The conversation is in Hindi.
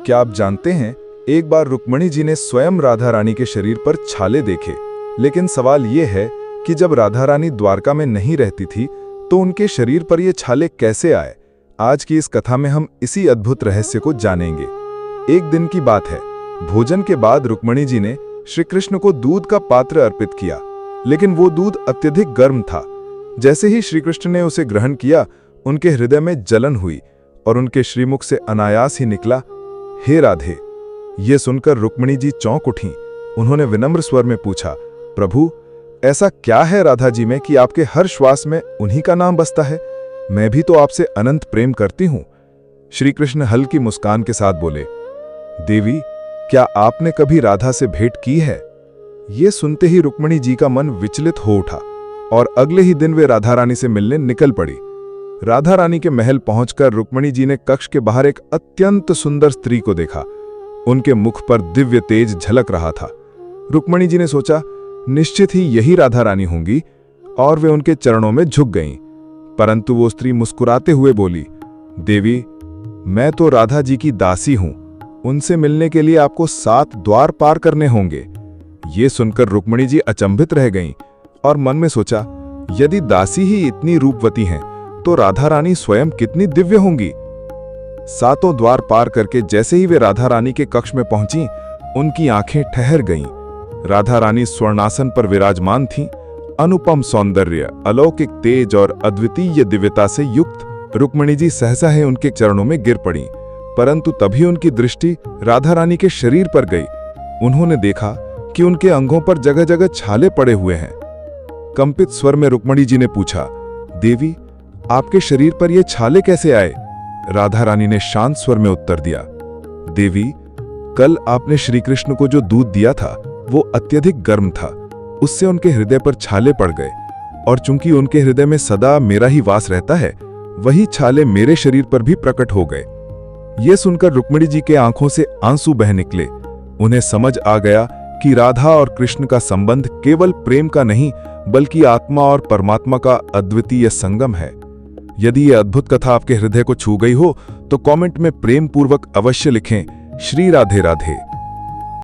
क्या आप जानते हैं, एक बार रुक्मिणी जी ने स्वयं राधा रानी के शरीर पर छाले देखे। लेकिन सवाल ये है कि जब राधा रानी द्वारका में नहीं रहती थी तो उनके शरीर पर ये छाले कैसे आए। आज की इस कथा में हम इसी अद्भुत रहस्य को जानेंगे। एक दिन की बात है, भोजन के बाद रुक्मिणी जी ने श्री कृष्ण को दूध का पात्र अर्पित किया, लेकिन वो दूध अत्यधिक गर्म था। जैसे ही श्री कृष्ण ने उसे ग्रहण किया, उनके हृदय में जलन हुई और उनके श्रीमुख से अनायास ही निकला, हे राधे। ये सुनकर रुक्मिणी जी चौंक उठीं। उन्होंने विनम्र स्वर में पूछा, प्रभु, ऐसा क्या है राधा जी में कि आपके हर श्वास में उन्हीं का नाम बसता है? मैं भी तो आपसे अनंत प्रेम करती हूं। श्री कृष्ण हल्की मुस्कान के साथ बोले, देवी, क्या आपने कभी राधा से भेंट की है? ये सुनते ही रुक्मिणी जी का मन विचलित हो उठा और अगले ही दिन वे राधा रानी से मिलने निकल पड़ी। राधा रानी के महल पहुंचकर रुक्मिणी जी ने कक्ष के बाहर एक अत्यंत सुंदर स्त्री को देखा। उनके मुख पर दिव्य तेज झलक रहा था। रुक्मिणी जी ने सोचा, निश्चित ही यही राधा रानी होंगी, और वे उनके चरणों में झुक गईं। परंतु वो स्त्री मुस्कुराते हुए बोली, देवी, मैं तो राधा जी की दासी हूं। उनसे मिलने के लिए आपको 7 द्वार पार करने होंगे। ये सुनकर रुक्मिणी जी अचंभित रह गईं और मन में सोचा, यदि दासी ही इतनी रूपवती हैं तो राधा रानी स्वयं कितनी दिव्य होंगी। 7 द्वार पार करके जैसे ही वे राधा रानी के कक्ष में पहुंची, उनकी आंखें ठहर गईं। राधा रानी स्वर्णासन पर विराजमान थीं। अनुपम सौंदर्य, अलौकिक तेज और अद्वितीय दिव्यता से युक्त रुक्मिणी जी सहसा है उनके चरणों में गिर पड़ीं। परंतु तभी उनकी दृष्टि राधा रानी के शरीर पर गई। उन्होंने देखा कि उनके अंगों पर जगह जगह छाले पड़े हुए हैं। कंपित स्वर में रुक्मिणी जी ने पूछा, देवी, आपके शरीर पर ये छाले कैसे आए? राधा रानी ने शांत स्वर में उत्तर दिया, देवी, कल आपने श्री कृष्ण को जो दूध दिया था वो अत्यधिक गर्म था। उससे उनके हृदय पर छाले पड़ गए, और चूंकि उनके हृदय में सदा मेरा ही वास रहता है, वही छाले मेरे शरीर पर भी प्रकट हो गए। ये सुनकर रुक्मिणी जी के आंखों से आंसू बह निकले। उन्हें समझ आ गया कि राधा और कृष्ण का संबंध केवल प्रेम का नहीं, बल्कि आत्मा और परमात्मा का अद्वितीय संगम है। यदि यह अद्भुत कथा आपके हृदय को छू गई हो तो कमेंट में प्रेम पूर्वक अवश्य लिखें, श्री राधे राधे।